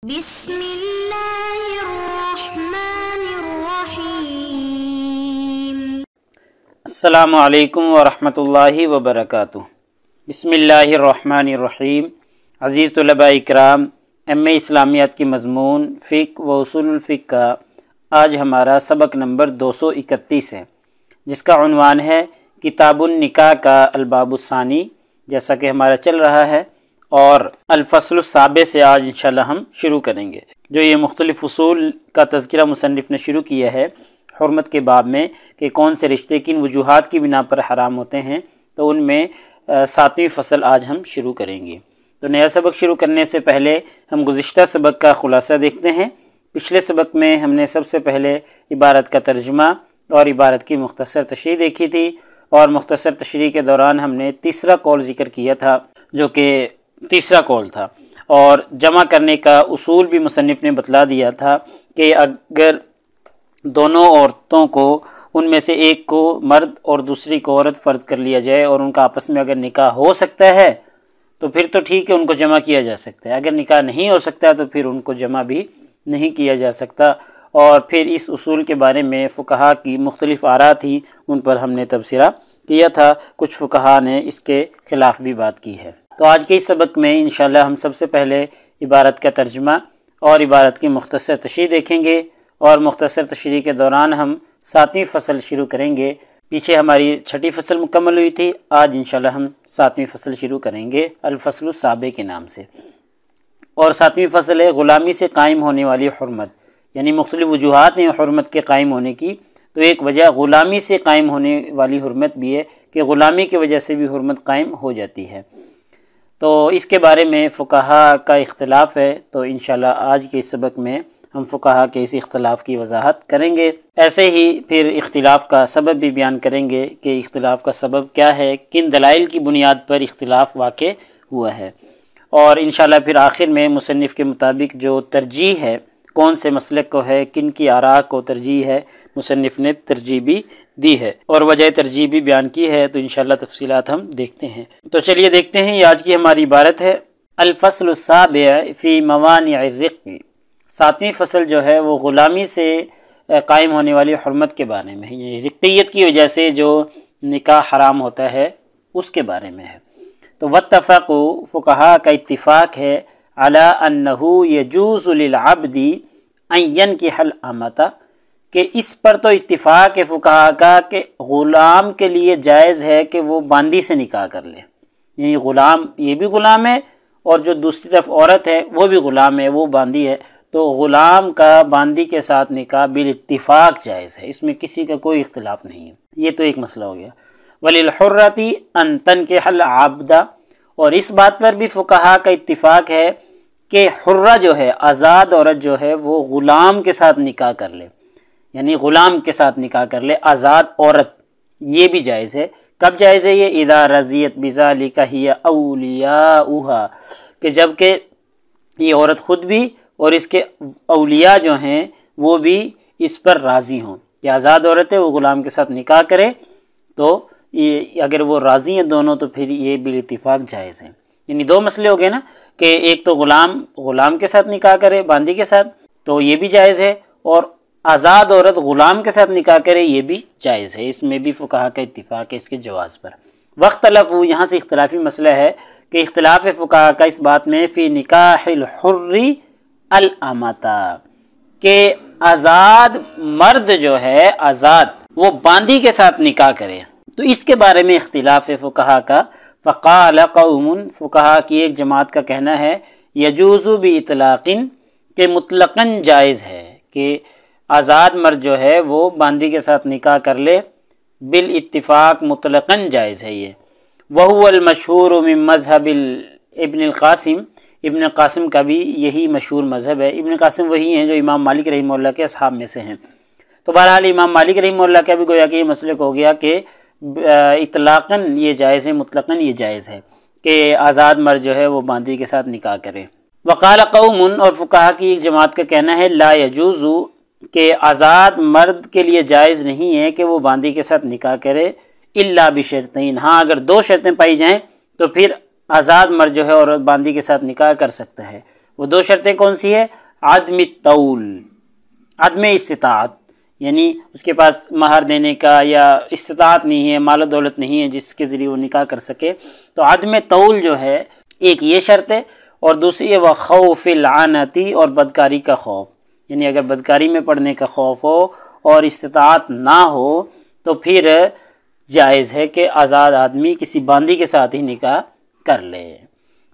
بسم اللہ الرحمن الرحیم۔ السلام علیکم ورحمۃ اللہ وبرکاتہ۔ بسم اللہ الرحمن الرحیم۔ عزیز طلباء اکرام، ایم اے اسلامیات کی مضمون فقہ و اصول الفقہ کا آج ہمارا سبق نمبر 231 ہے، جس کا عنوان ہے کتاب النکاح کا الباب الثانی، جیسا کہ ہمارا چل رہا ہے، اور الفصل السابع سے آج انشاءاللہ ہم شروع کریں گے۔ جو یہ مختلف اصول کا تذکرہ مصنف نے شروع کیا ہے حرمت کے باب میں کہ کون سے رشتے کن وجوہات کی بنا پر حرام ہوتے ہیں، تو ان میں 7ویں فصل آج ہم شروع کریں گے۔ تو نیا سبق شروع کرنے سے پہلے ہم گزشتہ سبق کا خلاصہ دیکھتے ہیں۔ پچھلے سبق میں ہم نے سب سے پہلے عبارت کا ترجمہ اور عبارت کی مختصر تشریح دیکھی تھی، اور مختصر تشریح کے دوران ہم نے تیسرا قول ذکر کیا تھا، جو کہ تیسرا قول تھا، اور جمع کرنے کا اصول بھی مصنف نے بتلا دیا تھا کہ اگر دونوں عورتوں کو ان میں سے ایک کو مرد اور دوسری کو عورت فرض کر لیا جائے اور ان کا آپس میں اگر نکاح ہو سکتا ہے تو پھر تو ٹھیک ہے، ان کو جمع کیا جا سکتا ہے۔ اگر نکاح نہیں ہو سکتا تو پھر ان کو جمع بھی نہیں کیا جا سکتا، اور پھر اس اصول کے بارے میں فقہا کی مختلف آراء تھی، ان پر ہم نے تبصرہ کیا تھا۔ کچھ فقہا نے اس کے خلاف بھی بات کی ہے۔ تو آج کے اس سبق میں انشاءاللہ ہم سب سے پہلے عبارت کا ترجمہ اور عبارت کی مختصر تشریح دیکھیں گے، اور مختصر تشریح کے دوران ہم 7ویں فصل شروع کریں گے۔ پیچھے ہماری 6ٹھی فصل مکمل ہوئی تھی، آج انشاءاللہ ہم 7ویں فصل شروع کریں گے الفصل السابع کے نام سے۔ اور 7ویں فصل ہے غلامی سے قائم ہونے والی حرمت، یعنی مختلف وجوہات ہیں حرمت کے قائم ہونے کی، تو ایک وجہ غلامی سے قائم ہونے والی حرمت بھی ہے کہ غلامی کی وجہ سے بھی حرمت قائم ہو جاتی ہے۔ تو اس کے بارے میں فقہا کا اختلاف ہے، تو انشاءاللہ آج کے اس سبق میں ہم فقہا کے اس اختلاف کی وضاحت کریں گے۔ ایسے ہی پھر اختلاف کا سبب بھی بیان کریں گے کہ اختلاف کا سبب کیا ہے، کن دلائل کی بنیاد پر اختلاف واقع ہوا ہے، اور انشاءاللہ پھر آخر میں مصنف کے مطابق جو ترجیح ہے، کون سے مسلک کو ہے، کن کی آراء کو ترجیح ہے، مصنف نے ترجیح بھی دی ہے اور وجہ ترجیح بھی بیان کی ہے، تو انشاءاللہ تفصیلات ہم دیکھتے ہیں۔ تو چلیے دیکھتے ہیں، یہ آج کی ہماری عبارت ہے الفصل السابع فی موانع الرق۔ 7ویں فصل جو ہے وہ غلامی سے قائم ہونے والی حرمت کے بارے میں ہے، یعنی رقیت کی وجہ سے جو نکاح حرام ہوتا ہے اس کے بارے میں ہے۔ تو واتفقوا، فقہا کا اتفاق ہے، علی انہ یجوز للعبد ان ینکح الامۃ، کہ اس پر تو اتفاق ہے فقہا کا کہ غلام کے لیے جائز ہے کہ وہ باندی سے نکاح کر لے، یعنی غلام یہ بھی غلام ہے اور جو دوسری طرف عورت ہے وہ بھی غلام ہے، وہ باندی ہے، تو غلام کا باندی کے ساتھ نکاح بالاتفاق جائز ہے، اس میں کسی کا کوئی اختلاف نہیں ہے۔ یہ تو ایک مسئلہ ہو گیا۔ وَلِلْحُرَّةِ أَن تَنْكِحَ الْعَبْدَ، اور اس بات پر بھی فقہا کا اتفاق ہے کہ حرہ جو ہے، آزاد عورت جو ہے، وہ غلام کے ساتھ نکاح کر لے، یعنی غلام کے ساتھ نکاح کر لے آزاد عورت، یہ بھی جائز ہے۔ کب جائز ہے یہ؟ اذا رضیت بذلک ہی اولیاؤہا، کہ جب کہ یہ عورت خود بھی اور اس کے اولیاء جو ہیں وہ بھی اس پر راضی ہوں کہ آزاد عورت ہے، وہ غلام کے ساتھ نکاح کرے، تو یہ اگر وہ راضی ہیں دونوں تو پھر یہ بالاتفاق جائز ہے۔ یعنی دو مسئلے ہو گئے نا، کہ ایک تو غلام کے ساتھ نکاح کرے باندی کے ساتھ، تو یہ بھی جائز ہے، اور آزاد عورت غلام کے ساتھ نکاح کرے یہ بھی جائز ہے۔ اس میں بھی فقہا کا اتفاق ہے اس کے جواز پر۔ واختلفوا، یہاں سے اختلافی مسئلہ ہے کہ اختلاف فقہا کا اس بات میں فی نکاح الحر الامۃ، کہ آزاد مرد جو ہے، آزاد وہ باندی کے ساتھ نکاح کرے، تو اس کے بارے میں اختلاف ہے فقہا کا۔ فقال قوم، فقہا کی ایک جماعت کا کہنا ہے، یجوز باطلاق، کہ مطلقاً جائز ہے کہ آزاد مرد جو ہے وہ باندی کے ساتھ نکاح کر لے، بالاتفاق مطلقاً جائز ہے یہ۔ وہو المشہور من مذہب ابن القاسم، ابن قاسم کا بھی یہی مشہور مذہب ہے۔ ابن قاسم وہی ہیں جو امام مالک رحمہ اللہ کے اصحاب میں سے ہیں۔ تو بہرحال امام مالک رحمہ اللہ کا بھی گویا کہ یہ مسلک ہو گیا کہ اطلاقاً یہ جائز ہے، مطلقاً یہ جائز ہے کہ آزاد مرد جو ہے وہ باندی کے ساتھ نکاح کرے۔ وقال قوم، اور فقہا کی ایک جماعت کا کہنا ہے، لا یجوز، کہ آزاد مرد کے لیے جائز نہیں ہے کہ وہ باندی کے ساتھ نکاح کرے، الا بشرطین، ہاں اگر 2 شرطیں پائی جائیں تو پھر آزاد مرد جو ہے اور باندی کے ساتھ نکاح کر سکتا ہے۔ وہ دو شرطیں کون سی ہے؟ عدم الطول، عدم استطاعت، یعنی اس کے پاس مہر دینے کا یا استطاعت نہیں ہے، مال و دولت نہیں ہے جس کے ذریعے وہ نکاح کر سکے، تو عدم طول جو ہے ایک یہ شرط ہے، اور دوسری ہے وہ خوف العنتی، اور بدکاری کا خوف، یعنی اگر بدکاری میں پڑنے کا خوف ہو اور استطاعت نہ ہو تو پھر جائز ہے کہ آزاد آدمی کسی باندی کے ساتھ ہی نکاح کر لے۔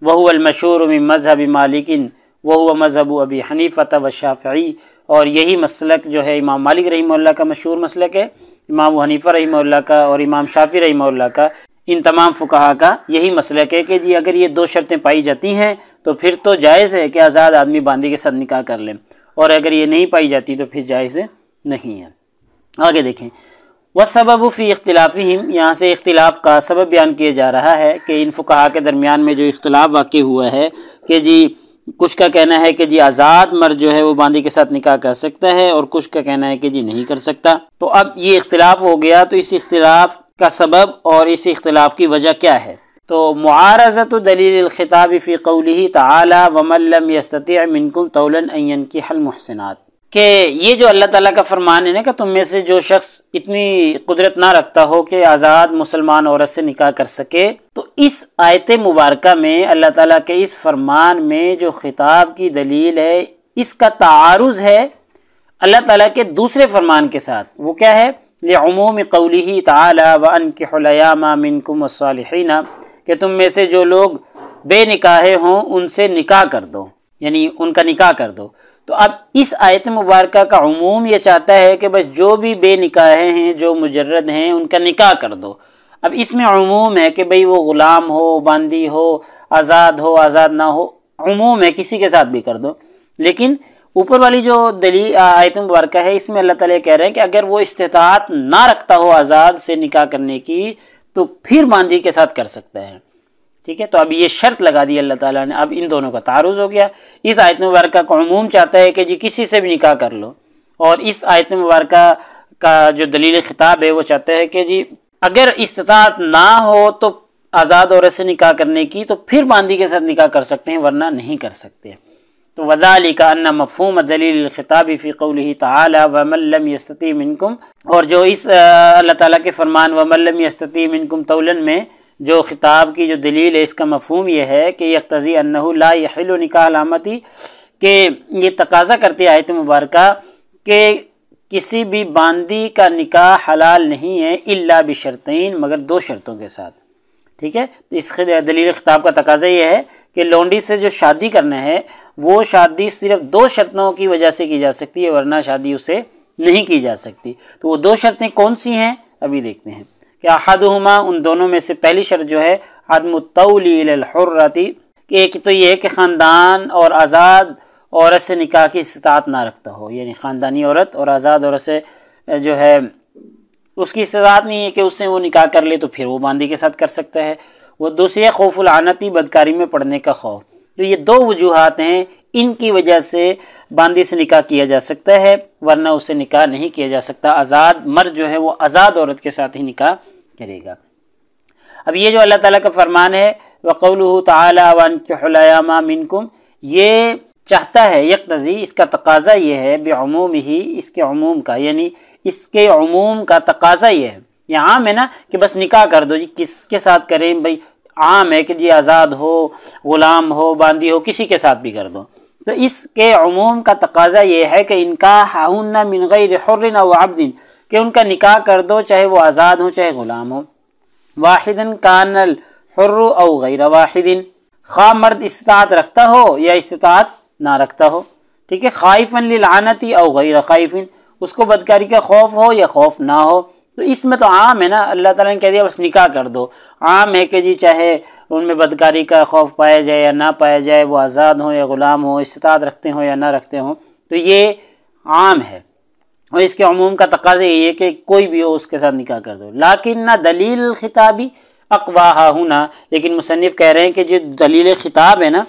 وَهُوَ الْمَشْهُورُ مِن مذہب مالک وَهُوَ مذہب ابی حنیفہ والشافعی، اور یہی مسلک جو ہے امام مالک رحمہ اللہ کا مشہور مسلک ہے، امام ابو حنیفہ رحمہ اللہ کا اور امام شافعی رحمہ اللہ کا، ان تمام فقہا کا یہی مسلک ہے کہ جی اگر یہ دو شرطیں پائی جاتی ہیں تو پھر تو جائز ہے کہ آزاد آدمی باندی کے ساتھ نکاح کر لیں، اور اگر یہ نہیں پائی جاتی تو پھر جائز نہیں ہے۔ آگے دیکھیں، وَالسَّبَبُ فِي اخْتِلَافِهِمْ، یہاں سے اختلاف کا سبب بیان کیا جا رہا ہے کہ ان فقہا کے درمیان میں جو اختلاف واقع ہوا ہے کہ جی کچھ کا کہنا ہے کہ جی آزاد مرد جو ہے وہ باندی کے ساتھ نکاح کر سکتا ہے، اور کچھ کا کہنا ہے کہ جی نہیں کر سکتا۔ تو اب یہ اختلاف ہو گیا، تو اس اختلاف کا سبب اور اس اختلاف کی وجہ کیا ہے؟ تو معارضۃ دلیل الخطاب فی قولہ تعالی ومن لم یستطع منکم طولا ان ینکح المحسنات، کہ یہ جو اللہ تعالیٰ کا فرمان ہے نا کہ تم میں سے جو شخص اتنی قدرت نہ رکھتا ہو کہ آزاد مسلمان عورت سے نکاح کر سکے، تو اس آیت مبارکہ میں اللہ تعالیٰ کے اس فرمان میں جو خطاب کی دلیل ہے اس کا تعارض ہے اللہ تعالیٰ کے دوسرے فرمان کے ساتھ۔ وہ کیا ہے؟ لعموم قولہ تعالی وانکحوا الایام منکم والصالحین، کہ تم میں سے جو لوگ بے نکاحے ہوں ان سے نکاح کر دو، یعنی ان کا نکاح کر دو۔ تو اب اس آیت مبارکہ کا عموم یہ چاہتا ہے کہ بس جو بھی بے نکاحے ہیں، جو مجرد ہیں، ان کا نکاح کر دو۔ اب اس میں عموم ہے کہ بھئی وہ غلام ہو، باندی ہو، آزاد نہ ہو، عموم ہے، کسی کے ساتھ بھی کر دو۔ لیکن اوپر والی جو دلیل آیت مبارکہ ہے اس میں اللہ تعالیٰ کہہ رہے ہیں کہ اگر وہ استطاعت نہ رکھتا ہو آزاد سے نکاح کرنے کی تو پھر باندی کے ساتھ کر سکتا ہے، ٹھیک ہے۔ تو اب یہ شرط لگا دی اللہ تعالیٰ نے، اب ان دونوں کا تعارض ہو گیا۔ اس آیت مبارکہ کا عموم چاہتا ہے کہ جی کسی سے بھی نکاح کر لو، اور اس آیت مبارکہ کا جو دلیل خطاب ہے وہ چاہتا ہے کہ جی اگر استطاعت نہ ہو تو آزاد عورت سے نکاح کرنے کی تو پھر باندی کے ساتھ نکاح کر سکتے ہیں، ورنہ نہیں کر سکتے۔ تو وَذَلِكَ أَنَّ مَفْهُومَ دَلِيلِ الْخِطَابِ فِي قَوْلِهِ تَعَالَى وَمَن لَّمْ يَسْتَطِعْ مِنكُمْ، اور جو اس اللہ تعالیٰ کے فرمان وَمَن لَّمْ يَسْتَطِعْ مِنكُمْ طَوْلًا میں جو خطاب کی جو دلیل ہے اس کا مفہوم یہ ہے کہ يَقْتَضِي أَنَّهُ لَا يَحِلُّ نِكَاحُ الْأَمَةِ، کہ یہ تقاضا کرتی آیت مبارکہ کہ کسی بھی باندی کا نکاح حلال نہیں ہے الا بشرطین، مگر دو شرطوں کے ساتھ، ٹھیک ہے۔ تو اس دلیل خطاب کا تقاضا یہ ہے کہ لونڈی سے جو شادی کرنا ہے وہ شادی صرف دو شرطوں کی وجہ سے کی جا سکتی ہے، ورنہ شادی اسے نہیں کی جا سکتی۔ تو وہ دو شرطیں کون سی ہیں ابھی دیکھتے ہیں کہ احدہما، ان دونوں میں سے پہلی شرط جو ہے عدم الطول الی الحرۃ، کہ ایک تو یہ ہے کہ خاندان اور آزاد عورت سے نکاح کی استطاعت نہ رکھتا ہو، یعنی خاندانی عورت اور آزاد عورت سے جو ہے اس کی استطاعت نہیں ہے کہ اس سے وہ نکاح کر لے تو پھر وہ باندی کے ساتھ کر سکتا ہے۔ وہ دوسری ہے خوف العنتی، بدکاری میں پڑنے کا خوف۔ تو یہ دو وجوہات ہیں، ان کی وجہ سے باندی سے نکاح کیا جا سکتا ہے، ورنہ اس سے نکاح نہیں کیا جا سکتا۔ آزاد مرد جو ہے وہ آزاد عورت کے ساتھ ہی نکاح کرے گا۔ اب یہ جو اللہ تعالیٰ کا فرمان ہے وَقَوْلُهُ تَعَالَى وَأَنكِحُوا الْأَيَامَ مِنكُمْ، یہ چاہتا ہے، یقتضی، اس کا تقاضا یہ ہے بعمومہ، اس کے عموم کا، یعنی اس کے عموم کا تقاضا یہ ہے، یہ عام ہے نا کہ بس نکاح کر دو جی، کس کے ساتھ کریں بھائی، عام ہے کہ جی آزاد ہو، غلام ہو، باندی ہو، کسی کے ساتھ بھی کر دو۔ تو اس کے عموم کا تقاضا یہ ہے کہ انکاحہن من غیر حر او عبد، کہ ان کا نکاح کر دو چاہے وہ آزاد ہو چاہے غلام ہو، واحد کان الحر او غیر واحد، خواہ مرد استطاعت رکھتا ہو یا استطاعت نہ رکھتا ہو، ٹھیک ہے، خائفا للعنت او غیر خائف، اس کو بدکاری کا خوف ہو یا خوف نہ ہو۔ تو اس میں تو عام ہے نا، اللہ تعالیٰ نے کہہ دیا بس نکاح کر دو، عام ہے کہ جی چاہے ان میں بدکاری کا خوف پایا جائے یا نہ پایا جائے، وہ آزاد ہوں یا غلام ہوں، استطاعت رکھتے ہوں یا نہ رکھتے ہوں، تو یہ عام ہے، اور اس کے عموم کا تقاضا یہ ہے کہ کوئی بھی ہو اس کے ساتھ نکاح کر دو۔ لیکن نہ دلیل الخطابی اقواہا ہونا، لیکن مصنف کہہ رہے ہیں کہ جو دلیل خطاب ہے نا،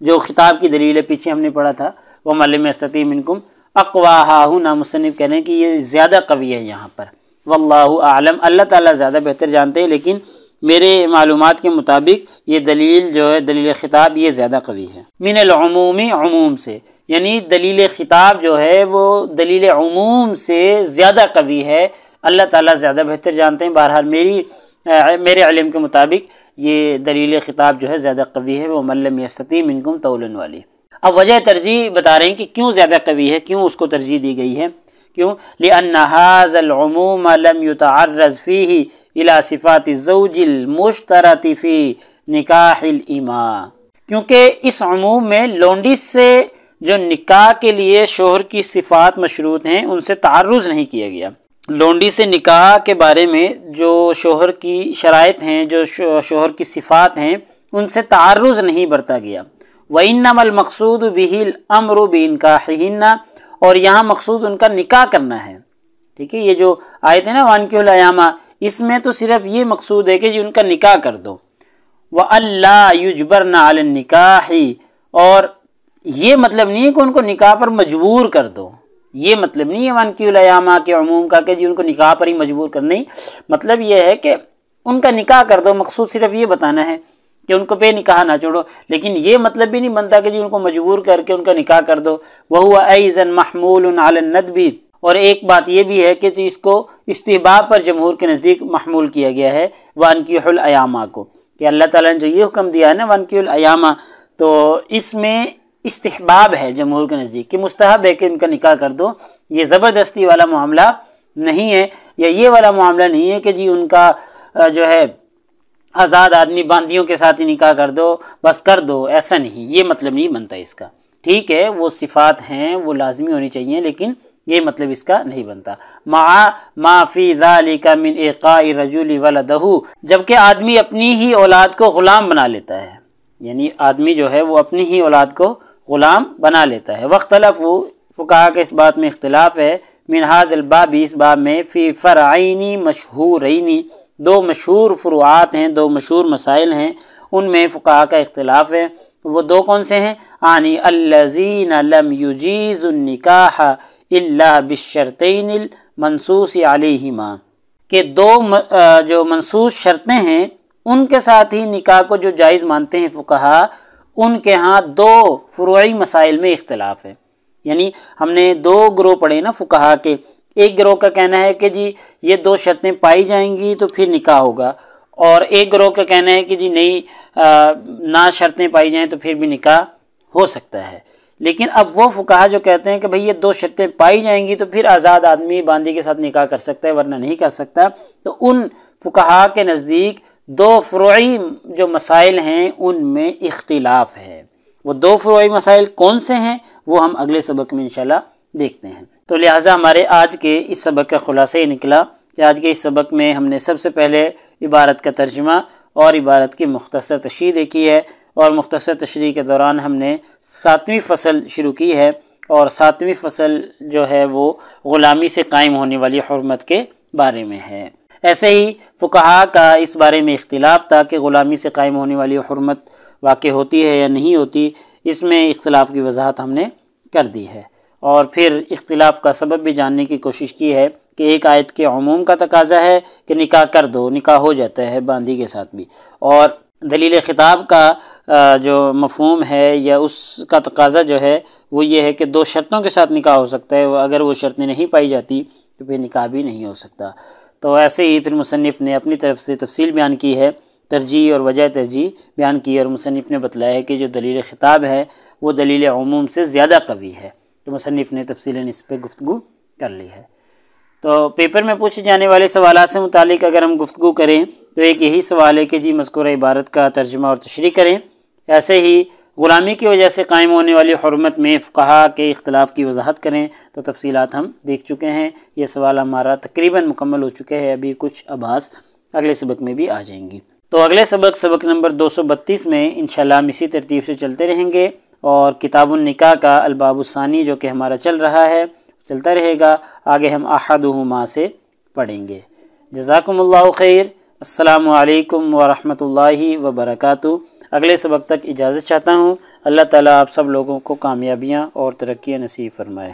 جو خطاب کی دلیل ہے پیچھے ہم نے پڑھا تھا وَمَن لَّمْ يَسْتَطِعْ مِنكُمْ اقواہا ہونا، مصنف کہہ رہے ہیں کہ یہ زیادہ قوی ہے یہاں پر، واللہ اعلم، اللہ تعالیٰ زیادہ بہتر جانتے ہیں، لیکن میرے معلومات کے مطابق یہ دلیل جو ہے دلیل خطاب یہ زیادہ قوی ہے۔ من العمومی، عموم سے، یعنی دلیل خطاب جو ہے وہ دلیل عموم سے زیادہ قوی ہے۔ اللہ تعالیٰ زیادہ بہتر جانتے ہیں، بہرحال میرے علم کے مطابق یہ دلیل خطاب جو ہے زیادہ قوی ہے، وہ من لم یستطع منکم طولا والی۔ اب وجہ ترجیح بتا رہے ہیں کہ کیوں زیادہ قوی ہے، کیوں اس کو ترجیح دی گئی ہے، کیوں؟ لأن هذا العموم لم يتعرض فيه الى صفات الزوج المشترط في نکاح الاماء، کیونکہ اس عموم میں لونڈی سے جو نکاح کے لیے شوہر کی صفات مشروط ہیں ان سے تعرض نہیں کیا گیا۔ لونڈی سے نکاح کے بارے میں جو شوہر کی شرائط ہیں، جو شوہر کی صفات ہیں، ان سے تعرض نہیں برتا گیا۔ وَإِنَّمَا الْمَقْصُودُ بِهِ الْأَمْرُ بِإِنْكَاحِهِنَّ، اور یہاں مقصود ان کا نکاح کرنا ہے۔ ٹھیک ہے، یہ جو آیت ہے نا وَأَنكِحُوا الْأَيَامَ، اس میں تو صرف یہ مقصود ہے کہ ان کا نکاح کر دو۔ وَأَلَّا يُجْبَرْنَ عَلَى النِّكَاحِ، اور یہ مطلب نہیں ہے کہ ان کو نکاح پر مجبور کر دو، یہ مطلب نہیں ہے وَأَنكِحُوا الْأَيَامَ کے عموم کا کہ ان کو نکاح پر ہی مجبور کر، نہیں، مطلب یہ ہے کہ ان کا نکاح کر دو۔ مقصود صرف یہ بتانا ہے کہ ان کو بے نکاح نہ چھوڑو، لیکن یہ مطلب بھی نہیں بنتا کہ ان کو مجبور کر کے ان کا نکاح کر دو۔ وَهُوَ أَيْضًا مَحْمُولٌ عَلَى النَّدْبِ، اور ایک بات یہ بھی ہے کہ اس کو استحباب پر جمہور کے نزدیک محمول کیا گیا ہے وَأَنكِحُوا الْأَيَامَ کو، کہ اللہ تعالیٰ نے جو یہ حکم دیا ہے نا وَأَنكِحُوا الْأَيَامَ، تو اس میں استحباب ہے جمہور کے نزدیک، کہ مستحب ہے کہ ان کا نکاح کر دو۔ یہ زبردستی والا معاملہ نہیں ہے، یا یہ والا معاملہ نہیں ہے کہ ان کا جو ہے آزاد آدمی باندیوں کے ساتھ ہی نکاح کر دو، بس کر دو، ایسا نہیں، یہ مطلب نہیں بنتا اس کا۔ ٹھیک ہے، وہ صفات ہیں وہ لازمی ہونی چاہیے، لیکن یہ مطلب اس کا نہیں بنتا۔ مع ما فی ذلک من ایقاء الرجل ولدہ، جبکہ آدمی اپنی ہی اولاد کو غلام بنا لیتا ہے، یعنی آدمی جو ہے وہ اپنی ہی اولاد کو غلام بنا لیتا ہے۔ واختلف، فقہا کا اس بات میں اختلاف ہے، من ھذا الباب، اس باب میں، فی فرعین مشہورین، دو مشہور فروعات ہیں، دو مشہور مسائل ہیں، ان میں فقہا کا اختلاف ہے۔ وہ دو کون سے ہیں؟ عنی الذین لم یجیزوا النکاح الا بالشرطین المنصوص علیہما، کہ دو جو منصوص شرطیں ہیں ان کے ساتھ ہی نکاح کو جو جائز مانتے ہیں فقہا، ان کے ہاں دو فروعی مسائل میں اختلاف ہے۔ یعنی ہم نے دو گروہ پڑھے نا فقہا کے، ایک گروہ کا کہنا ہے کہ یہ دو شرطیں پائی جائیں گی تو پھر نکاح ہوگا، اور ایک گروہ کا کہنا ہے کہ نہیں، نہ شرطیں پائی جائیں تو پھر بھی نکاح ہو سکتا ہے۔ لیکن اب وہ فقہا جو کہتے ہیں کہ بھئی یہ دو شرطیں پائی جائیں گی تو پھر آزاد آدمی باندی کے ساتھ نکاح کر سکتا ہے ورنہ نہیں کر سکتا، تو ان فقہا کے نزدیک دو فروعی جو مسائل ہیں ان میں اختلاف ہے۔ وہ دو فروعی مسائل کون سے ہیں وہ ہم اگلے سبق میں انشاءاللہ دیکھتے ہیں۔ تو لہٰذا ہمارے آج کے اس سبق کا خلاصہ یہ نکلا کہ آج کے اس سبق میں ہم نے سب سے پہلے عبارت کا ترجمہ اور عبارت کی مختصر تشریح دیکھی ہے، اور مختصر تشریح کے دوران ہم نے 7ویں فصل شروع کی ہے، اور 7ویں فصل جو ہے وہ غلامی سے قائم ہونے والی حرمت کے بارے میں ہے۔ ایسے ہی فقہا کا اس بارے میں اختلاف تھا کہ غلامی سے قائم ہونے والی حرمت واقع ہوتی ہے یا نہیں ہوتی، اس میں اختلاف کی وضاحت ہم نے کر دی ہے، اور پھر اختلاف کا سبب بھی جاننے کی کوشش کی ہے کہ ایک آیت کے عموم کا تقاضا ہے کہ نکاح کر دو، نکاح ہو جاتا ہے باندی کے ساتھ بھی، اور دلیل خطاب کا جو مفہوم ہے یا اس کا تقاضا جو ہے وہ یہ ہے کہ دو شرطوں کے ساتھ نکاح ہو سکتا ہے، اگر وہ شرطیں نہیں پائی جاتی تو پھر نکاح بھی نہیں ہو سکتا۔ تو ایسے ہی پھر مصنف نے اپنی طرف سے تفصیل بیان کی ہے، ترجیح اور وجہ ترجیح بیان کی، اور مصنف نے بتلایا ہے کہ جو دلیل خطاب ہے وہ دلیل عموم سے زیادہ قوی ہے، تو مصنف نے تفصیلاً اس پہ گفتگو کر لی ہے۔ تو پیپر میں پوچھے جانے والے سوالات سے متعلق اگر ہم گفتگو کریں تو ایک یہی سوال ہے کہ مذکورہ عبارت کا ترجمہ اور تشریح کریں۔ ایسے ہی غلامی کی وجہ سے قائم ہونے والی حرمت میں فقہا کے اختلاف کی وضاحت کریں، تو تفصیلات ہم دیکھ چکے ہیں۔ یہ سوال ہمارا تقریباً مکمل ہو چکے ہیں، ابھی کچھ آبھاس اگلے سبق میں بھی آ جائیں گی۔ تو اگلے سبق نمبر 232 میں انشاءاللہ ہم اسی ترتیب سے چلتے رہیں گے، اور کتاب النکاح کا الباب الثانی جو کہ ہمارا چل رہا ہے چلتا رہے گا، آگے ہم احدہما سے پڑھیں گے۔ جزاکم اللہ خیر، السلام علیکم ورحمۃ اللہ وبرکاتہ۔ اگلے سبق تک اجازت چاہتا ہوں۔ اللہ تعالیٰ آپ سب لوگوں کو کامیابیاں اور ترقیاں نصیب فرمائے۔